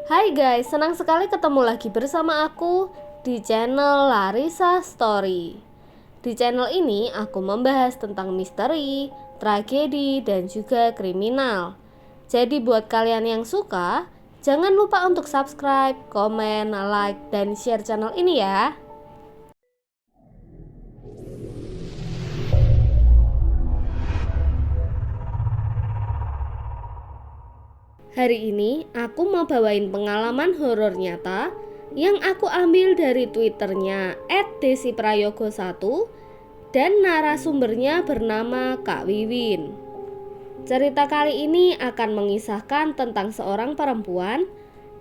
Hai guys, senang sekali ketemu lagi bersama aku di channel Larissa Story. Di channel ini aku membahas tentang misteri, tragedi, dan juga kriminal. Jadi buat kalian yang suka, jangan lupa untuk subscribe, komen, like, dan share channel ini ya. Hari ini aku mau bawain pengalaman horor nyata yang aku ambil dari twitternya @desiprayogo1 dan narasumbernya bernama Kak Wiwin. Cerita kali ini akan mengisahkan tentang seorang perempuan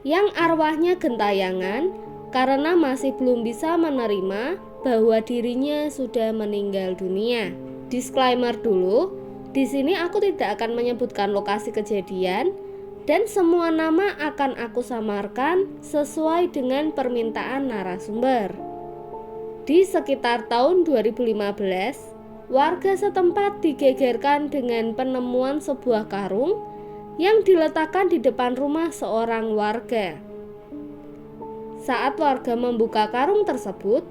yang arwahnya gentayangan karena masih belum bisa menerima bahwa dirinya sudah meninggal dunia. Disclaimer dulu, di sini aku tidak akan menyebutkan lokasi kejadian dan semua nama akan aku samarkan sesuai dengan permintaan narasumber. Di sekitar tahun 2015, warga setempat digegerkan dengan penemuan sebuah karung yang diletakkan di depan rumah seorang warga. Saat warga membuka karung tersebut,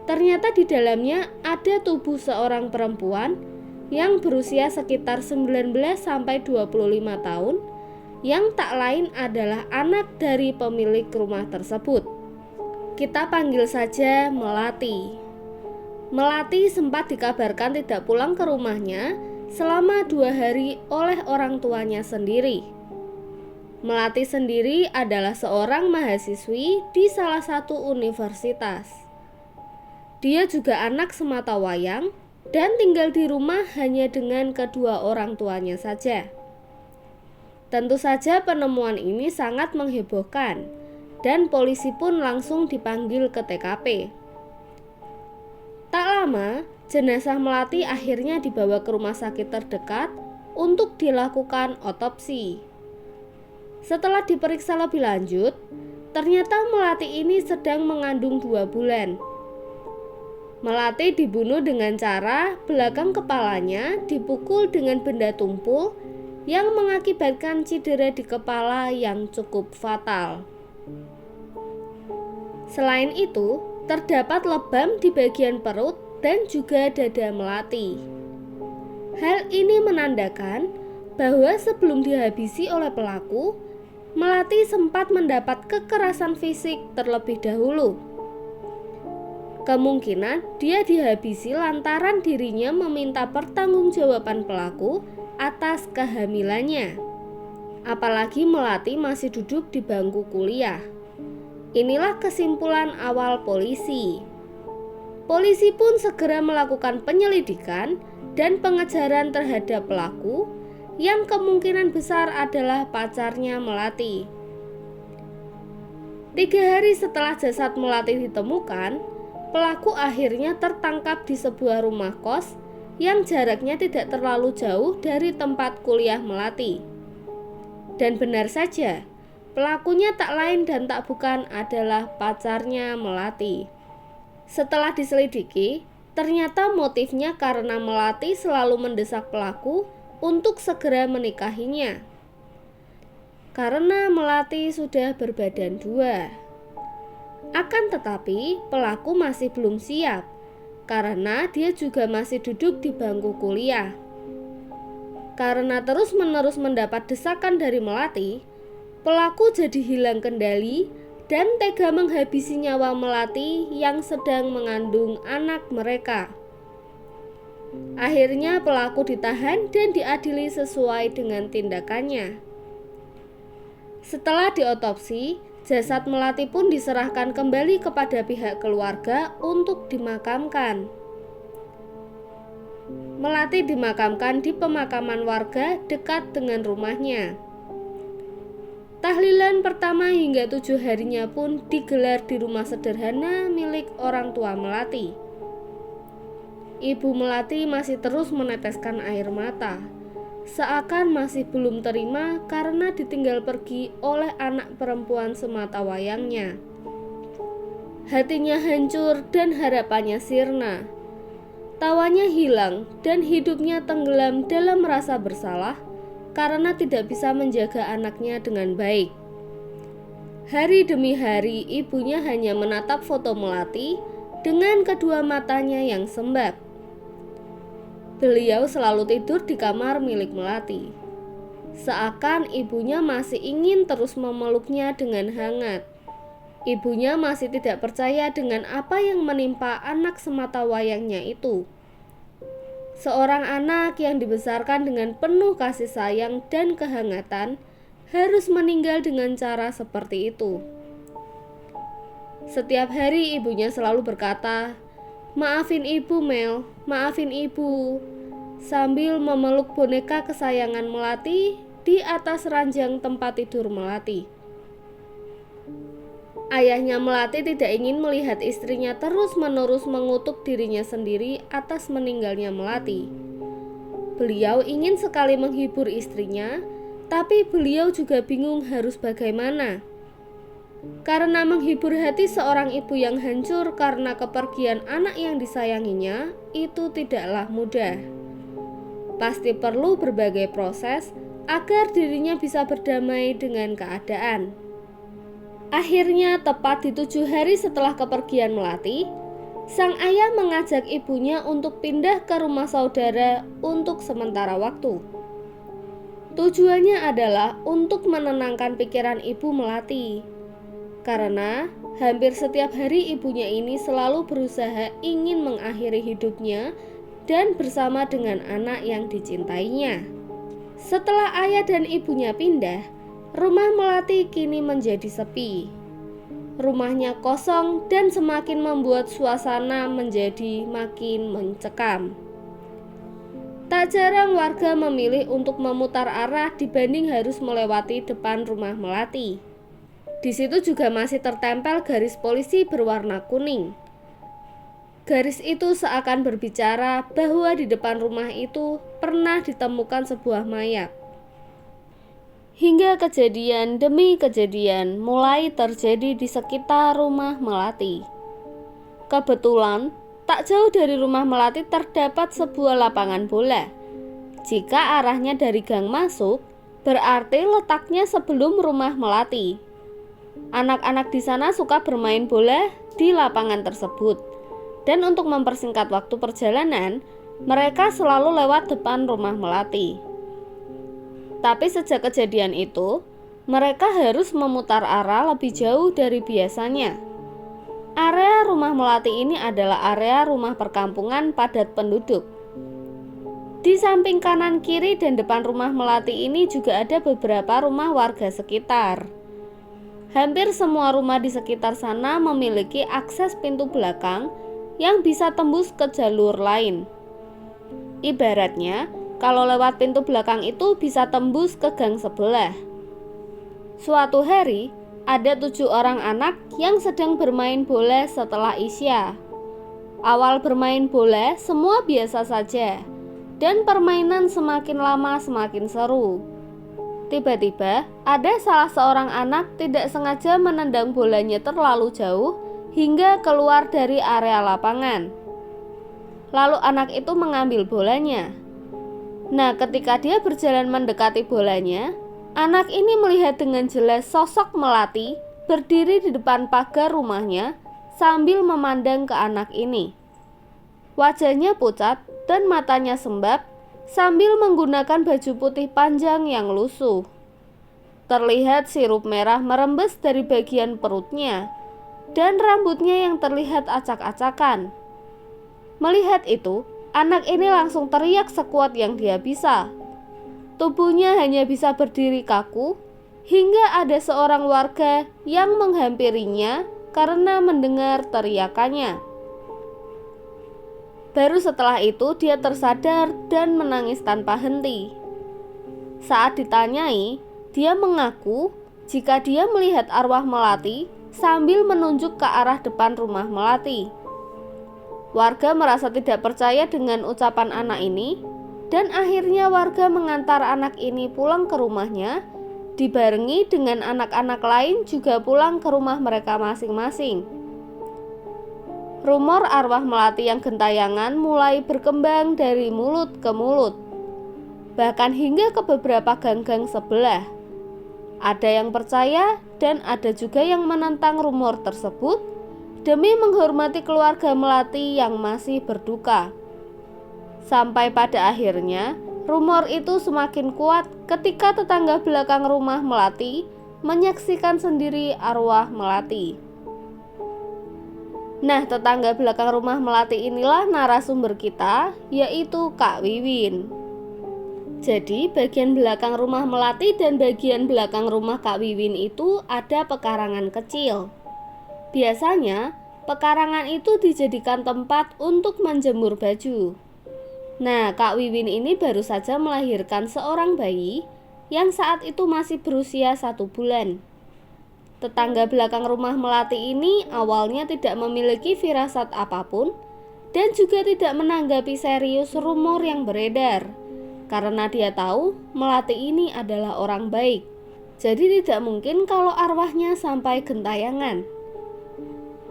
ternyata di dalamnya ada tubuh seorang perempuan yang berusia sekitar 19-25 tahun yang tak lain adalah anak dari pemilik rumah tersebut. Kita panggil saja Melati. Melati sempat dikabarkan tidak pulang ke rumahnya selama 2 hari oleh orang tuanya sendiri. Melati sendiri adalah seorang mahasiswi di salah satu universitas. Dia juga anak sematawayang dan tinggal di rumah hanya dengan kedua orang tuanya saja. Tentu saja penemuan ini sangat menghebohkan dan polisi pun langsung dipanggil ke TKP. Tak lama, jenazah Melati akhirnya dibawa ke rumah sakit terdekat untuk dilakukan otopsi. Setelah diperiksa lebih lanjut, ternyata Melati ini sedang mengandung 2 bulan. Melati dibunuh dengan cara belakang kepalanya dipukul dengan benda tumpul yang mengakibatkan cedera di kepala yang cukup fatal. Selain itu, terdapat lebam di bagian perut dan juga dada Melati. Hal ini menandakan bahwa sebelum dihabisi oleh pelaku, Melati sempat mendapat kekerasan fisik terlebih dahulu. Kemungkinan dia dihabisi lantaran dirinya meminta pertanggungjawaban pelaku atas kehamilannya. Apalagi Melati masih duduk di bangku kuliah. Inilah kesimpulan awal polisi. Polisi pun segera melakukan penyelidikan dan pengejaran terhadap pelaku yang kemungkinan besar adalah pacarnya Melati. 3 hari setelah jasad Melati ditemukan, pelaku akhirnya tertangkap di sebuah rumah kos yang jaraknya tidak terlalu jauh dari tempat kuliah Melati. Dan benar saja, pelakunya tak lain dan tak bukan adalah pacarnya Melati. Setelah diselidiki, ternyata motifnya karena Melati selalu mendesak pelaku untuk segera menikahinya. Karena Melati sudah berbadan 2. Akan tetapi, pelaku masih belum siap karena dia juga masih duduk di bangku kuliah. Karena terus-menerus mendapat desakan dari Melati, pelaku jadi hilang kendali dan tega menghabisi nyawa Melati yang sedang mengandung anak mereka. Akhirnya pelaku ditahan dan diadili sesuai dengan tindakannya. Setelah diotopsi, jasad Melati pun diserahkan kembali kepada pihak keluarga untuk dimakamkan. Melati dimakamkan di pemakaman warga dekat dengan rumahnya. Tahlilan pertama hingga 7 harinya pun digelar di rumah sederhana milik orang tua Melati. Ibu Melati masih terus meneteskan air mata, seakan masih belum terima karena ditinggal pergi oleh anak perempuan sematawayangnya. Hatinya hancur dan harapannya sirna. Tawanya hilang dan hidupnya tenggelam dalam rasa bersalah karena tidak bisa menjaga anaknya dengan baik. Hari demi hari ibunya hanya menatap foto Melati dengan kedua matanya yang sembab. Beliau selalu tidur di kamar milik Melati. Seakan ibunya masih ingin terus memeluknya dengan hangat. Ibunya masih tidak percaya dengan apa yang menimpa anak semata wayangnya itu. Seorang anak yang dibesarkan dengan penuh kasih sayang dan kehangatan harus meninggal dengan cara seperti itu. Setiap hari ibunya selalu berkata, "Maafin ibu Mel, maafin ibu," sambil memeluk boneka kesayangan Melati di atas ranjang tempat tidur Melati. Ayahnya Melati tidak ingin melihat istrinya terus-menerus mengutuk dirinya sendiri atas meninggalnya Melati. Beliau ingin sekali menghibur istrinya, tapi beliau juga bingung harus bagaimana. Karena menghibur hati seorang ibu yang hancur karena kepergian anak yang disayanginya, itu tidaklah mudah. Pasti perlu berbagai proses agar dirinya bisa berdamai dengan keadaan. Akhirnya, tepat di 7 hari setelah kepergian Melati, sang ayah mengajak ibunya untuk pindah ke rumah saudara untuk sementara waktu. Tujuannya adalah untuk menenangkan pikiran ibu Melati, karena hampir setiap hari ibunya ini selalu berusaha ingin mengakhiri hidupnya dan bersama dengan anak yang dicintainya. Setelah ayah dan ibunya pindah, rumah Melati kini menjadi sepi. Rumahnya kosong dan semakin membuat suasana menjadi makin mencekam. Tak jarang warga memilih untuk memutar arah dibanding harus melewati depan rumah Melati. Di situ juga masih tertempel garis polisi berwarna kuning. Garis itu seakan berbicara bahwa di depan rumah itu pernah ditemukan sebuah mayat. Hingga kejadian demi kejadian mulai terjadi di sekitar rumah Melati. Kebetulan, tak jauh dari rumah Melati terdapat sebuah lapangan bola. Jika arahnya dari gang masuk, berarti letaknya sebelum rumah Melati. Anak-anak di sana suka bermain bola di lapangan tersebut. Dan untuk mempersingkat waktu perjalanan, mereka selalu lewat depan rumah Melati. Tapi sejak kejadian itu, mereka harus memutar arah lebih jauh dari biasanya. Area rumah Melati ini adalah area rumah perkampungan padat penduduk. Di samping kanan, kiri, dan depan rumah Melati ini juga ada beberapa rumah warga sekitar. Hampir semua rumah di sekitar sana memiliki akses pintu belakang yang bisa tembus ke jalur lain. Ibaratnya, kalau lewat pintu belakang itu bisa tembus ke gang sebelah. Suatu hari, ada 7 orang anak yang sedang bermain bola setelah Isya. Awal bermain bola semua biasa saja, dan permainan semakin lama semakin seru. Tiba-tiba, ada salah seorang anak tidak sengaja menendang bolanya terlalu jauh hingga keluar dari area lapangan. Lalu anak itu mengambil bolanya. Nah, ketika dia berjalan mendekati bolanya, anak ini melihat dengan jelas sosok Melati berdiri di depan pagar rumahnya sambil memandang ke anak ini. Wajahnya pucat dan matanya sembab sambil menggunakan baju putih panjang yang lusuh. Terlihat sirup merah merembes dari bagian perutnya dan rambutnya yang terlihat acak-acakan. Melihat itu, anak ini langsung teriak sekuat yang dia bisa. Tubuhnya hanya bisa berdiri kaku, hingga ada seorang warga yang menghampirinya karena mendengar teriakannya. Baru setelah itu dia tersadar dan menangis tanpa henti. Saat ditanyai, dia mengaku jika dia melihat arwah Melati sambil menunjuk ke arah depan rumah Melati. Warga merasa tidak percaya dengan ucapan anak ini, dan akhirnya warga mengantar anak ini pulang ke rumahnya, dibarengi dengan anak-anak lain juga pulang ke rumah mereka masing-masing. Rumor arwah Melati yang gentayangan mulai berkembang dari mulut ke mulut, bahkan hingga ke beberapa gang-gang sebelah. Ada yang percaya dan ada juga yang menentang rumor tersebut demi menghormati keluarga Melati yang masih berduka. Sampai pada akhirnya, rumor itu semakin kuat ketika tetangga belakang rumah Melati menyaksikan sendiri arwah Melati. Nah, tetangga belakang rumah Melati inilah narasumber kita, yaitu Kak Wiwin. Jadi, bagian belakang rumah Melati dan bagian belakang rumah Kak Wiwin itu ada pekarangan kecil. Biasanya, pekarangan itu dijadikan tempat untuk menjemur baju. Nah, Kak Wiwin ini baru saja melahirkan seorang bayi yang saat itu masih berusia 1 bulan. Tetangga belakang rumah Melati ini awalnya tidak memiliki firasat apapun dan juga tidak menanggapi serius rumor yang beredar. Karena dia tahu Melati ini adalah orang baik. Jadi tidak mungkin kalau arwahnya sampai gentayangan.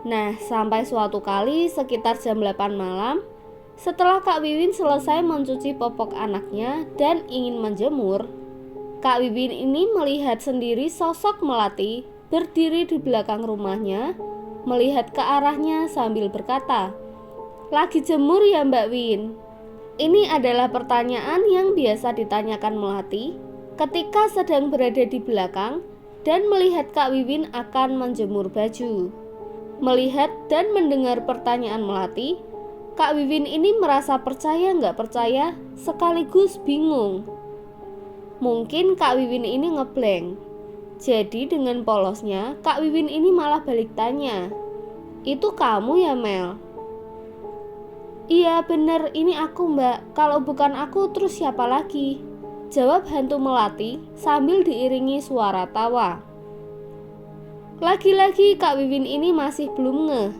Nah, sampai suatu kali sekitar jam 8 malam, setelah Kak Wiwin selesai mencuci popok anaknya dan ingin menjemur, Kak Wiwin ini melihat sendiri sosok Melati berdiri di belakang rumahnya, melihat ke arahnya sambil berkata, "Lagi jemur ya Mbak Win?" Ini adalah pertanyaan yang biasa ditanyakan Melati ketika sedang berada di belakang dan melihat Kak Wiwin akan menjemur baju. Melihat dan mendengar pertanyaan Melati, Kak Wiwin ini merasa percaya nggak percaya sekaligus bingung. Mungkin Kak Wiwin ini ngeblank. Jadi dengan polosnya Kak Wiwin ini malah balik tanya, "Itu kamu ya Mel?" "Iya bener, ini aku Mbak. Kalau bukan aku terus siapa lagi?" jawab hantu Melati sambil diiringi suara tawa. Lagi-lagi Kak Wiwin ini masih belum ngeh,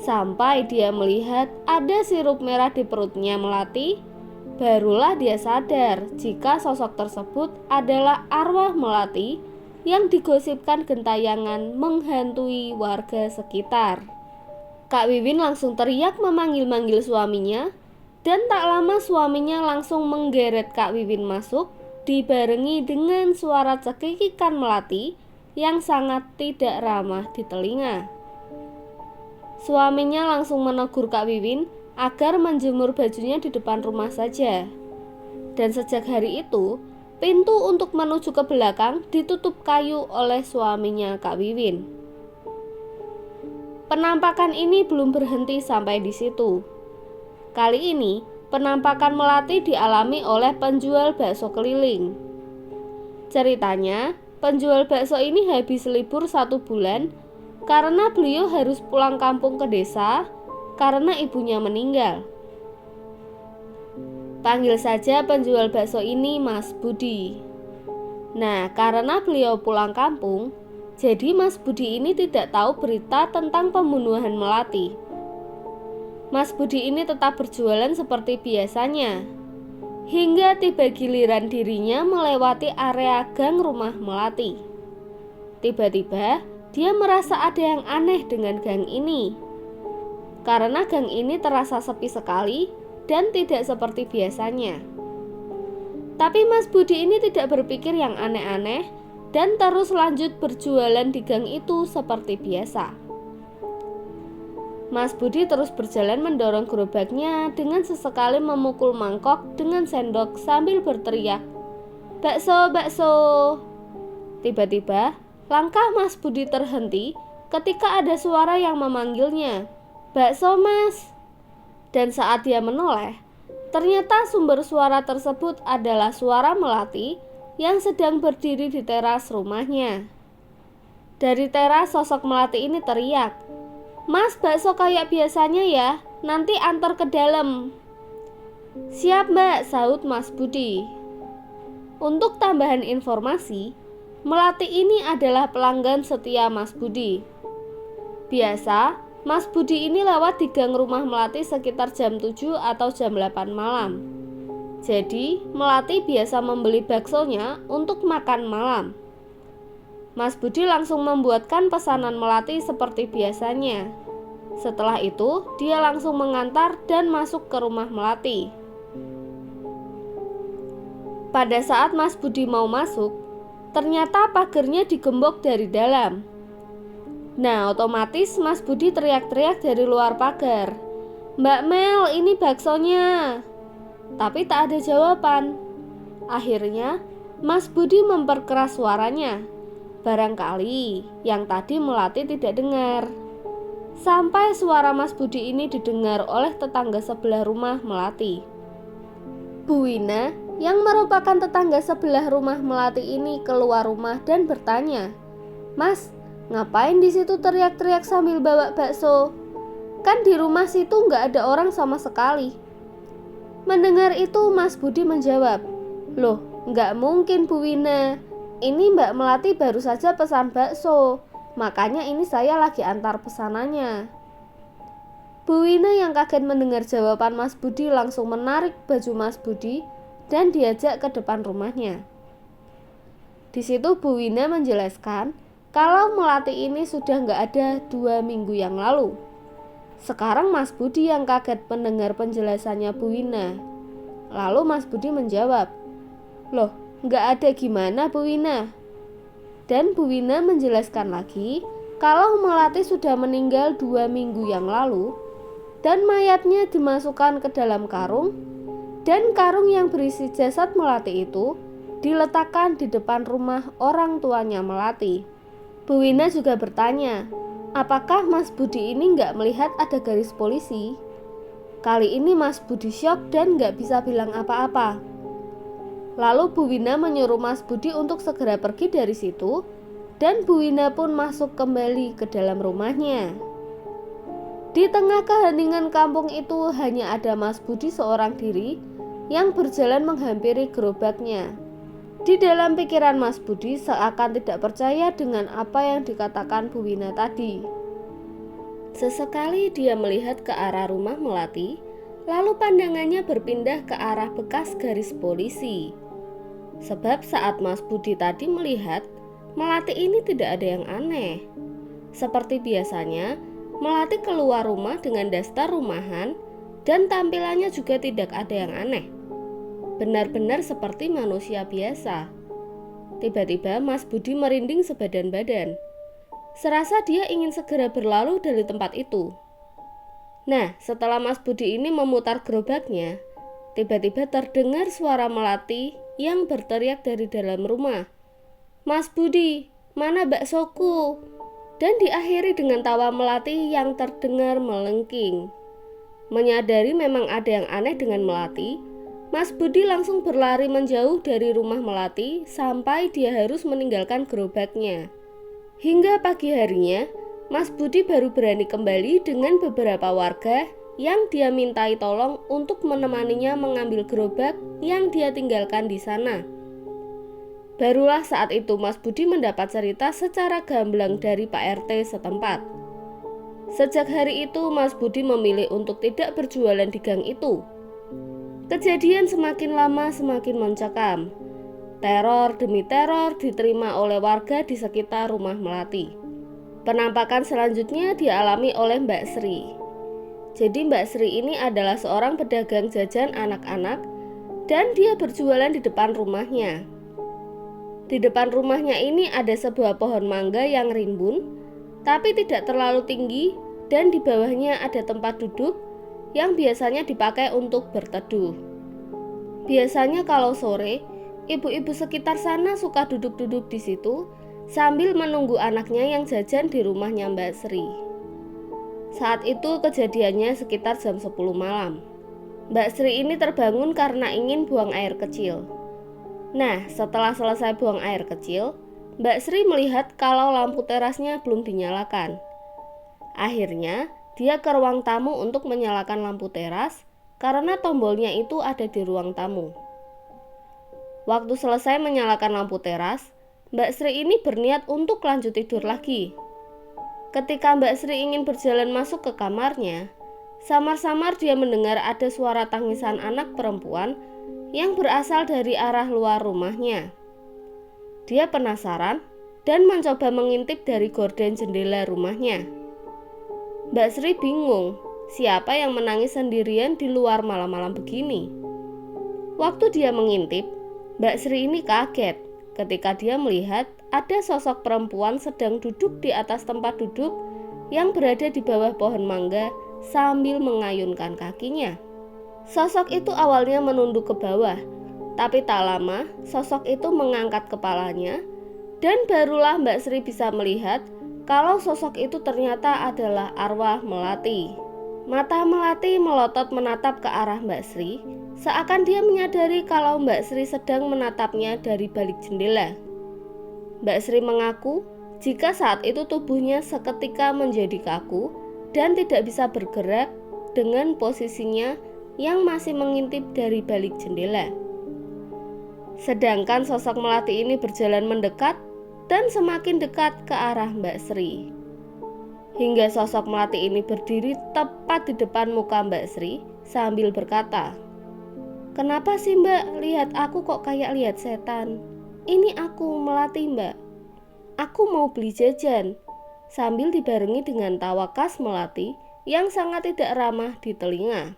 sampai dia melihat ada sirup merah di perutnya Melati. Barulah dia sadar jika sosok tersebut adalah arwah Melati yang digosipkan gentayangan menghantui warga sekitar. Kak Wiwin langsung teriak memanggil-manggil suaminya, dan tak lama suaminya langsung menggeret Kak Wiwin masuk, dibarengi dengan suara cekikikan Melati yang sangat tidak ramah di telinga. Suaminya langsung menegur Kak Wiwin agar menjemur bajunya di depan rumah saja. Dan sejak hari itu, pintu untuk menuju ke belakang ditutup kayu oleh suaminya Kak Wiwin. Penampakan ini belum berhenti sampai di situ. Kali ini, penampakan Melati dialami oleh penjual bakso keliling. Ceritanya, penjual bakso ini habis libur 1 bulan karena beliau harus pulang kampung ke desa karena ibunya meninggal. Panggil saja penjual bakso ini Mas Budi. Nah, karena beliau pulang kampung, jadi Mas Budi ini tidak tahu berita tentang pembunuhan Melati. Mas Budi ini tetap berjualan seperti biasanya, hingga tiba giliran dirinya melewati area gang rumah Melati. Tiba-tiba, dia merasa ada yang aneh dengan gang ini. Karena gang ini terasa sepi sekali dan tidak seperti biasanya. Tapi Mas Budi ini tidak berpikir yang aneh-aneh dan terus lanjut berjualan di gang itu seperti biasa. Mas Budi terus berjalan mendorong gerobaknya dengan sesekali memukul mangkok dengan sendok sambil berteriak, "Bakso, bakso!" Tiba-tiba, langkah Mas Budi terhenti ketika ada suara yang memanggilnya, "Bakso Mas!" Dan saat dia menoleh, ternyata sumber suara tersebut adalah suara Melati yang sedang berdiri di teras rumahnya. Dari teras sosok Melati ini teriak, "Mas, bakso kayak biasanya ya, nanti antar ke dalam." "Siap Mbak," sahut Mas Budi. Untuk tambahan informasi, Melati ini adalah pelanggan setia Mas Budi. Biasa, Mas Budi ini lewat di gang rumah Melati sekitar jam 7 atau jam 8 malam. Jadi, Melati biasa membeli baksonya untuk makan malam. Mas Budi langsung membuatkan pesanan Melati seperti biasanya. Setelah itu, dia langsung mengantar dan masuk ke rumah Melati. Pada saat Mas Budi mau masuk, ternyata pagernya digembok dari dalam. Nah, otomatis Mas Budi teriak-teriak dari luar pagar, "Mbak Mel, ini baksonya." Tapi tak ada jawaban. Akhirnya Mas Budi memperkeras suaranya. Barangkali yang tadi Melati tidak dengar. Sampai suara Mas Budi ini didengar oleh tetangga sebelah rumah Melati. Bu Wina yang merupakan tetangga sebelah rumah Melati ini keluar rumah dan bertanya, "Mas, ngapain di situ teriak-teriak sambil bawa bakso? Kan di rumah situ nggak ada orang sama sekali." Mendengar itu Mas Budi menjawab, "Loh, nggak mungkin Bu Wina. Ini Mbak Melati baru saja pesan bakso. Makanya ini saya lagi antar pesanannya." Bu Wina yang kaget mendengar jawaban Mas Budi langsung menarik baju Mas Budi dan diajak ke depan rumahnya. Di situ Bu Wina menjelaskan kalau Melati ini sudah nggak ada 2 minggu yang lalu. Sekarang Mas Budi yang kaget mendengar penjelasannya Bu Wina. Lalu Mas Budi menjawab, "Loh, nggak ada gimana Bu Wina?" Dan Bu Wina menjelaskan lagi kalau Melati sudah meninggal 2 minggu yang lalu dan mayatnya dimasukkan ke dalam karung, dan karung yang berisi jasad Melati itu diletakkan di depan rumah orang tuanya Melati. Bu Wina juga bertanya, apakah Mas Budi ini nggak melihat ada garis polisi? Kali ini Mas Budi syok dan nggak bisa bilang apa-apa. Lalu Bu Wina menyuruh Mas Budi untuk segera pergi dari situ, dan Bu Wina pun masuk kembali ke dalam rumahnya. Di tengah keheningan kampung itu hanya ada Mas Budi seorang diri yang berjalan menghampiri gerobaknya. Di dalam pikiran Mas Budi seakan tidak percaya dengan apa yang dikatakan Bu Wina tadi. Sesekali dia melihat ke arah rumah Melati, lalu pandangannya berpindah ke arah bekas garis polisi. Sebab saat Mas Budi tadi melihat, Melati ini tidak ada yang aneh. Seperti biasanya, Melati keluar rumah dengan daster rumahan dan tampilannya juga tidak ada yang aneh. Benar-benar seperti manusia biasa. Tiba-tiba Mas Budi merinding sebadan-badan. Serasa dia ingin segera berlalu dari tempat itu. Nah, setelah Mas Budi ini memutar gerobaknya, tiba-tiba terdengar suara Melati yang berteriak dari dalam rumah, "Mas Budi, mana baksoku?" Dan diakhiri dengan tawa Melati yang terdengar melengking. Menyadari memang ada yang aneh dengan Melati, Mas Budi langsung berlari menjauh dari rumah Melati sampai dia harus meninggalkan gerobaknya. Hingga pagi harinya, Mas Budi baru berani kembali dengan beberapa warga yang dia mintai tolong untuk menemaninya mengambil gerobak yang dia tinggalkan di sana. Barulah saat itu Mas Budi mendapat cerita secara gamblang dari Pak RT setempat. Sejak hari itu Mas Budi memilih untuk tidak berjualan di gang itu. Kejadian semakin lama semakin mencekam. Teror demi teror diterima oleh warga di sekitar rumah Melati. Penampakan selanjutnya dialami oleh Mbak Sri. Jadi Mbak Sri ini adalah seorang pedagang jajan anak-anak dan dia berjualan di depan rumahnya. Di depan rumahnya ini ada sebuah pohon mangga yang rimbun, tapi tidak terlalu tinggi, dan di bawahnya ada tempat duduk yang biasanya dipakai untuk berteduh. Biasanya kalau sore, ibu-ibu sekitar sana suka duduk-duduk di situ sambil menunggu anaknya yang jajan di rumahnya Mbak Sri. Saat itu kejadiannya sekitar jam 10 malam. Mbak Sri ini terbangun karena ingin buang air kecil. Nah, setelah selesai buang air kecil, Mbak Sri melihat kalau lampu terasnya belum dinyalakan. Akhirnya, dia ke ruang tamu untuk menyalakan lampu teras karena tombolnya itu ada di ruang tamu. Waktu selesai menyalakan lampu teras, Mbak Sri ini berniat untuk lanjut tidur lagi. Ketika Mbak Sri ingin berjalan masuk ke kamarnya, samar-samar dia mendengar ada suara tangisan anak perempuan yang berasal dari arah luar rumahnya. Dia penasaran dan mencoba mengintip dari gorden jendela rumahnya. Mbak Sri bingung, siapa yang menangis sendirian di luar malam-malam begini? Waktu dia mengintip, Mbak Sri ini kaget ketika dia melihat ada sosok perempuan sedang duduk di atas tempat duduk yang berada di bawah pohon mangga sambil mengayunkan kakinya. Sosok itu awalnya menunduk ke bawah, tapi tak lama sosok itu mengangkat kepalanya dan barulah Mbak Sri bisa melihat kalau sosok itu ternyata adalah arwah Melati. Mata Melati melotot menatap ke arah Mbak Sri, seakan dia menyadari kalau Mbak Sri sedang menatapnya dari balik jendela. Mbak Sri mengaku jika saat itu tubuhnya seketika menjadi kaku dan tidak bisa bergerak dengan posisinya yang masih mengintip dari balik jendela. Sedangkan sosok Melati ini berjalan mendekat dan semakin dekat ke arah Mbak Sri. Hingga sosok Melati ini berdiri tepat di depan muka Mbak Sri sambil berkata, "Kenapa sih Mbak, lihat aku kok kayak lihat setan? Ini aku Melati Mbak. Aku mau beli jajan," sambil dibarengi dengan tawa khas Melati yang sangat tidak ramah di telinga.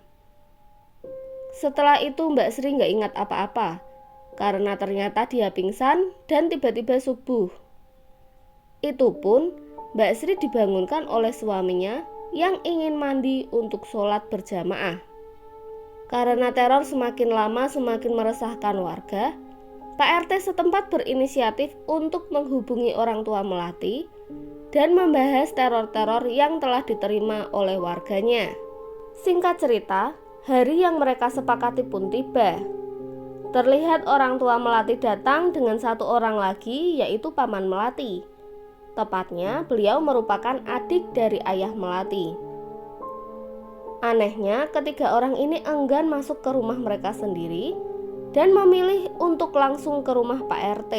Setelah itu Mbak Sri gak ingat apa-apa, karena ternyata dia pingsan dan tiba-tiba subuh. Itu pun Mbak Sri dibangunkan oleh suaminya yang ingin mandi untuk sholat berjamaah. Karena teror semakin lama semakin meresahkan warga, Pak RT setempat berinisiatif untuk menghubungi orang tua Melati dan membahas teror-teror yang telah diterima oleh warganya. Singkat cerita, hari yang mereka sepakati pun tiba. Terlihat orang tua Melati datang dengan satu orang lagi, yaitu Paman Melati. Tepatnya, beliau merupakan adik dari ayah Melati. Anehnya, ketiga orang ini enggan masuk ke rumah mereka sendiri dan memilih untuk langsung ke rumah Pak RT.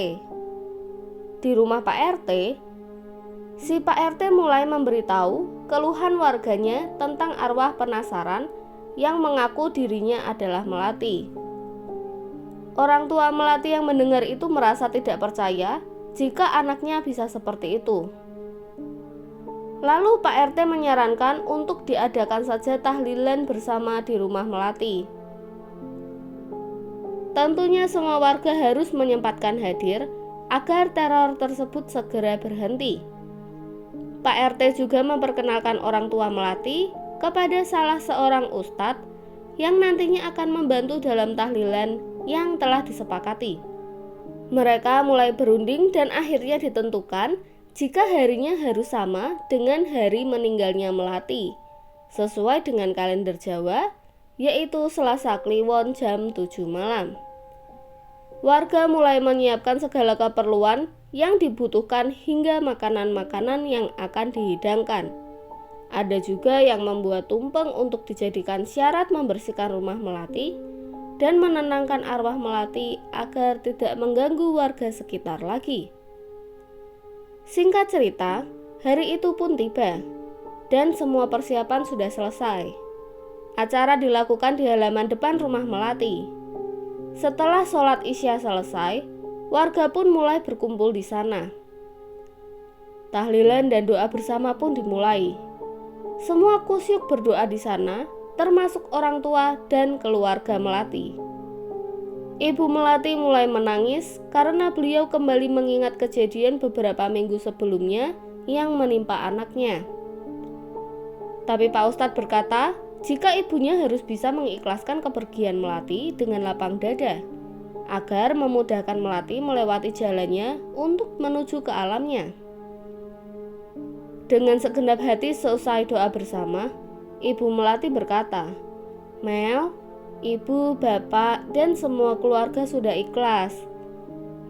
Di rumah Pak RT, si Pak RT mulai memberitahu keluhan warganya tentang arwah penasaran yang mengaku dirinya adalah Melati. Orang tua Melati yang mendengar itu merasa tidak percaya jika anaknya bisa seperti itu. Lalu Pak RT menyarankan untuk diadakan saja tahlilan bersama di rumah Melati. Tentunya semua warga harus menyempatkan hadir agar teror tersebut segera berhenti. Pak RT juga memperkenalkan orang tua Melati kepada salah seorang ustadz yang nantinya akan membantu dalam tahlilan yang telah disepakati. Mereka mulai berunding dan akhirnya ditentukan jika harinya harus sama dengan hari meninggalnya Melati, sesuai dengan kalender Jawa, yaitu Selasa Kliwon jam 7 malam. Warga mulai menyiapkan segala keperluan yang dibutuhkan hingga makanan-makanan yang akan dihidangkan. Ada juga yang membuat tumpeng untuk dijadikan syarat membersihkan rumah Melati dan menenangkan arwah Melati agar tidak mengganggu warga sekitar lagi. Singkat cerita, hari itu pun tiba dan semua persiapan sudah selesai. Acara dilakukan di halaman depan rumah Melati. Setelah sholat Isya selesai, warga pun mulai berkumpul di sana. Tahlilan dan doa bersama pun dimulai. Semua kusyuk berdoa di sana, termasuk orang tua dan keluarga Melati. Ibu Melati mulai menangis karena beliau kembali mengingat kejadian beberapa minggu sebelumnya yang menimpa anaknya. Tapi Pak Ustadz berkata, jika ibunya harus bisa mengikhlaskan kepergian Melati dengan lapang dada, agar memudahkan Melati melewati jalannya untuk menuju ke alamnya. Dengan segenap hati seusai doa bersama, Ibu Melati berkata, "Mel, ibu, bapak, dan semua keluarga sudah ikhlas.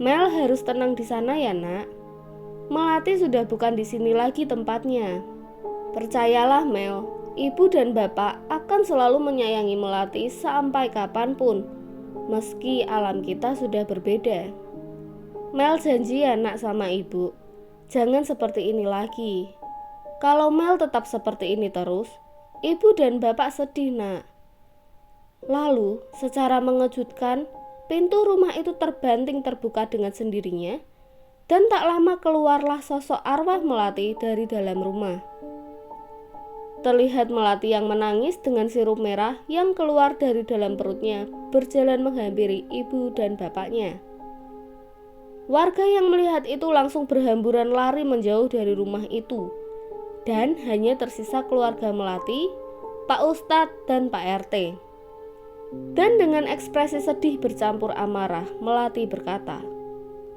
Mel harus tenang di sana ya nak. Melati sudah bukan di sini lagi tempatnya. Percayalah Mel, ibu dan bapak akan selalu menyayangi Melati sampai kapanpun, meski alam kita sudah berbeda. Mel janji ya nak sama ibu, jangan seperti ini lagi. Kalau Mel tetap seperti ini terus, ibu dan bapak sedih nak." Lalu, secara mengejutkan, pintu rumah itu terbanting terbuka dengan sendirinya, dan tak lama keluarlah sosok arwah Melati dari dalam rumah. Terlihat Melati yang menangis dengan sirup merah yang keluar dari dalam perutnya berjalan menghampiri ibu dan bapaknya. Warga yang melihat itu langsung berhamburan lari menjauh dari rumah itu. Dan hanya tersisa keluarga Melati, Pak Ustadz dan Pak RT. Dan dengan ekspresi sedih bercampur amarah, Melati berkata,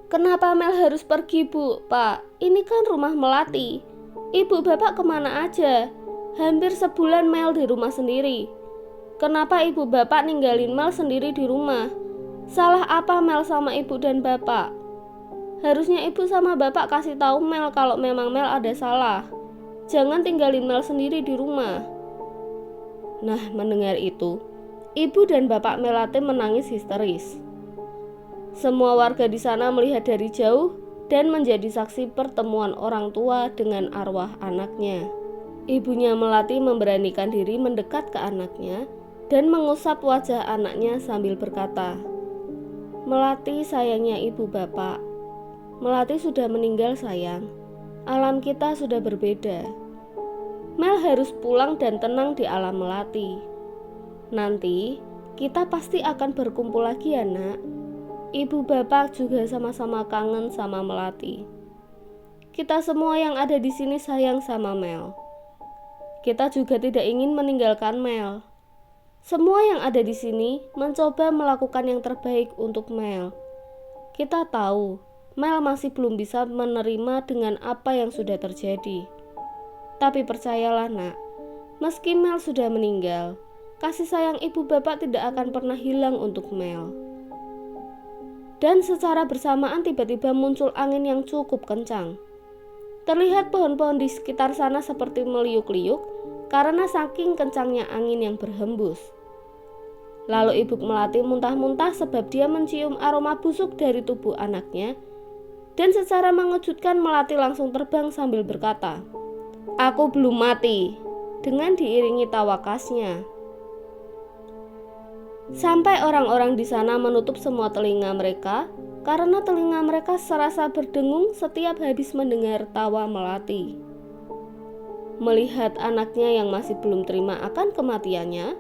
"Kenapa Mel harus pergi, Bu? Pak, ini kan rumah Melati. Ibu bapak kemana aja? Hampir sebulan Mel di rumah sendiri. Kenapa ibu bapak ninggalin Mel sendiri di rumah? Salah apa Mel sama ibu dan bapak? Harusnya ibu sama bapak kasih tahu Mel kalau memang Mel ada salah. Jangan tinggalin Mel sendiri di rumah." Nah, mendengar itu, ibu dan bapak Melati menangis histeris. Semua warga di sana melihat dari jauh dan menjadi saksi pertemuan orang tua dengan arwah anaknya. Ibunya Melati memberanikan diri mendekat ke anaknya dan mengusap wajah anaknya sambil berkata, "Melati, sayangnya ibu bapak. Melati sudah meninggal, sayang. Alam kita sudah berbeda. Mel harus pulang dan tenang di alam Melati. Nanti kita pasti akan berkumpul lagi ya, Nak. Ibu bapak juga sama-sama kangen sama Melati. Kita semua yang ada di sini sayang sama Mel. Kita juga tidak ingin meninggalkan Mel. Semua yang ada di sini mencoba melakukan yang terbaik untuk Mel. Kita tahu Mel masih belum bisa menerima dengan apa yang sudah terjadi. Tapi percayalah, Nak, meski Mel sudah meninggal, kasih sayang ibu bapak tidak akan pernah hilang untuk Mel." Dan secara bersamaan tiba-tiba muncul angin yang cukup kencang. Terlihat pohon-pohon di sekitar sana seperti meliuk-liuk karena saking kencangnya angin yang berhembus. Lalu ibu Melati muntah-muntah sebab dia mencium aroma busuk dari tubuh anaknya. Dan secara mengejutkan Melati langsung terbang sambil berkata, "Aku belum mati," dengan diiringi tawa khasnya. Sampai orang-orang di sana menutup semua telinga mereka karena telinga mereka serasa berdengung setiap habis mendengar tawa Melati. Melihat anaknya yang masih belum terima akan kematiannya,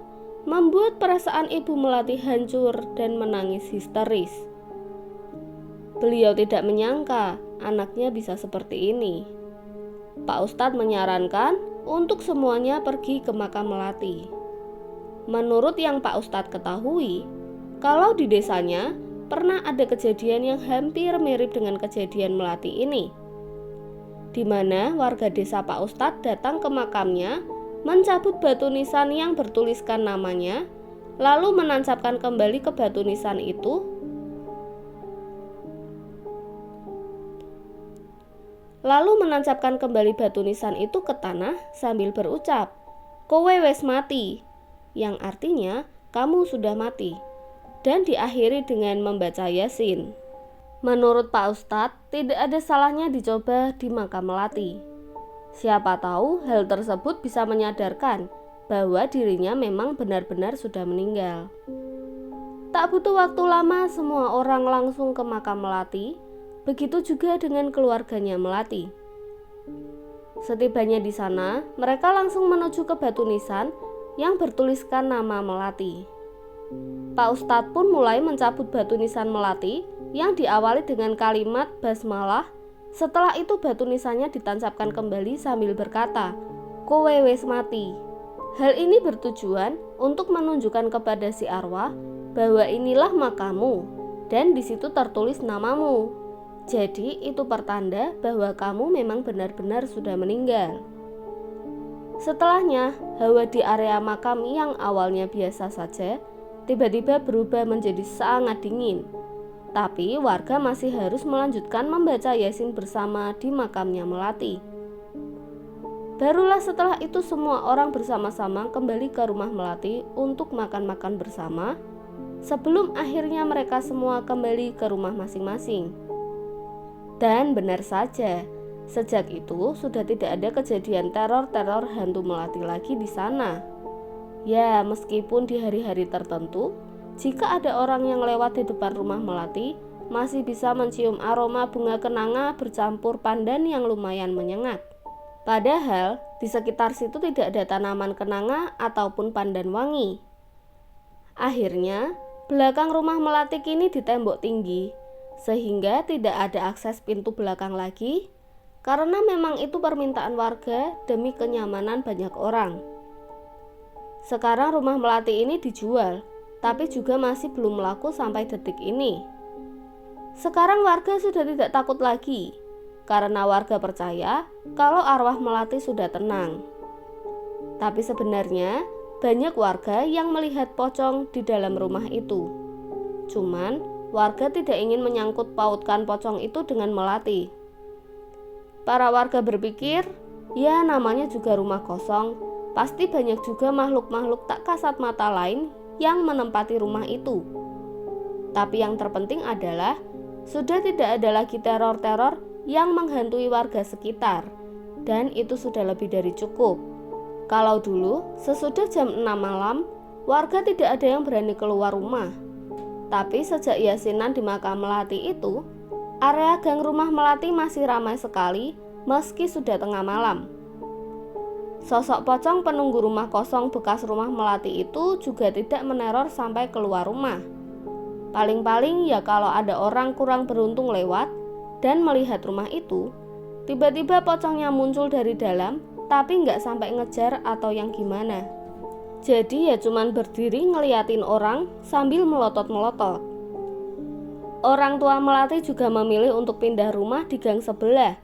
membuat perasaan ibu Melati hancur dan menangis histeris. Beliau tidak menyangka anaknya bisa seperti ini. Pak Ustadz menyarankan untuk semuanya pergi ke makam Melati. Menurut yang Pak Ustadz ketahui, kalau di desanya pernah ada kejadian yang hampir mirip dengan kejadian Melati ini, di mana warga desa Pak Ustadz datang ke makamnya, mencabut batu nisan yang bertuliskan namanya, lalu menancapkan kembali ke batu nisan itu, ke tanah sambil berucap, "Kowe wes mati," yang artinya kamu sudah mati, dan diakhiri dengan membaca Yasin. Menurut Pak Ustadz, tidak ada salahnya dicoba di makam Melati. Siapa tahu hal tersebut bisa menyadarkan bahwa dirinya memang benar-benar sudah meninggal. Tak butuh waktu lama, semua orang langsung ke makam Melati. Begitu juga dengan keluarganya Melati. Setibanya di sana, mereka langsung menuju ke batu nisan yang bertuliskan nama Melati. Pak Ustadz pun mulai mencabut batu nisan Melati yang diawali dengan kalimat basmalah. Setelah itu batu nisannya ditancapkan kembali sambil berkata, "Kowe wes mati." Hal ini bertujuan untuk menunjukkan kepada si arwah bahwa inilah makamu dan di situ tertulis namamu. Jadi itu pertanda bahwa kamu memang benar-benar sudah meninggal. Setelahnya, hawa di area makam yang awalnya biasa saja tiba-tiba berubah menjadi sangat dingin. Tapi warga masih harus melanjutkan membaca Yasin bersama di makamnya Melati. Barulah setelah itu semua orang bersama-sama kembali ke rumah Melati untuk makan-makan bersama, sebelum akhirnya mereka semua kembali ke rumah masing-masing. Dan benar saja, sejak itu sudah tidak ada kejadian teror-teror hantu Melati lagi di sana. Ya, meskipun di hari-hari tertentu, jika ada orang yang lewat di depan rumah Melati, masih bisa mencium aroma bunga kenanga bercampur pandan yang lumayan menyengat. Padahal di sekitar situ tidak ada tanaman kenanga ataupun pandan wangi. Akhirnya, belakang rumah Melati kini di tembok tinggi, sehingga tidak ada akses pintu belakang lagi, karena memang itu permintaan warga demi kenyamanan banyak orang. Sekarang rumah melati ini dijual, tapi juga masih belum laku sampai detik ini. Sekarang warga sudah tidak takut lagi, karena warga percaya kalau arwah melati sudah tenang. Tapi sebenarnya banyak warga yang melihat pocong di dalam rumah itu. Cuman warga tidak ingin menyangkut pautkan pocong itu dengan melati. Para warga berpikir, ya namanya juga rumah kosong, pasti banyak juga makhluk-makhluk tak kasat mata lain yang menempati rumah itu. Tapi yang terpenting adalah sudah tidak ada lagi teror-teror yang menghantui warga sekitar, dan itu sudah lebih dari cukup. Kalau dulu sesudah jam 6 malam warga tidak ada yang berani keluar rumah. Tapi sejak yasinan di makam melati itu, area gang rumah melati masih ramai sekali meski sudah tengah malam. Sosok pocong penunggu rumah kosong bekas rumah melati itu juga tidak meneror sampai keluar rumah. Paling-paling ya kalau ada orang kurang beruntung lewat dan melihat rumah itu, tiba-tiba pocongnya muncul dari dalam, tapi nggak sampai ngejar atau yang gimana. Jadi ya cuman berdiri ngeliatin orang sambil melotot-melotot. Orang tua melati juga memilih untuk pindah rumah di gang sebelah,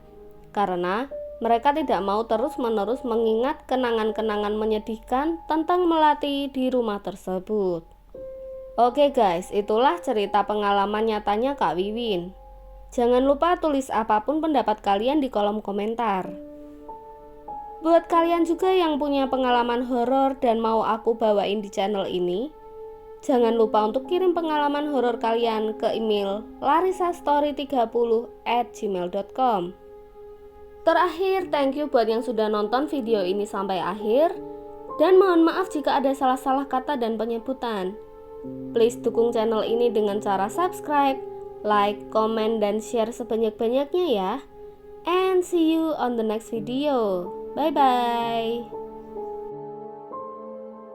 karena mereka tidak mau terus-menerus mengingat kenangan-kenangan menyedihkan tentang melati di rumah tersebut. Oke guys, itulah cerita pengalaman nyatanya Kak Wiwin. Jangan lupa tulis apapun pendapat kalian di kolom komentar. Buat kalian juga yang punya pengalaman horor dan mau aku bawain di channel ini, jangan lupa untuk kirim pengalaman horor kalian ke email larisastory30@gmail.com. Terakhir, thank you buat yang sudah nonton video ini sampai akhir, dan mohon maaf jika ada salah-salah kata dan penyebutan. Please dukung channel ini dengan cara subscribe, like, komen, dan share sebanyak-banyaknya ya. And see you on the next video. Bye-bye.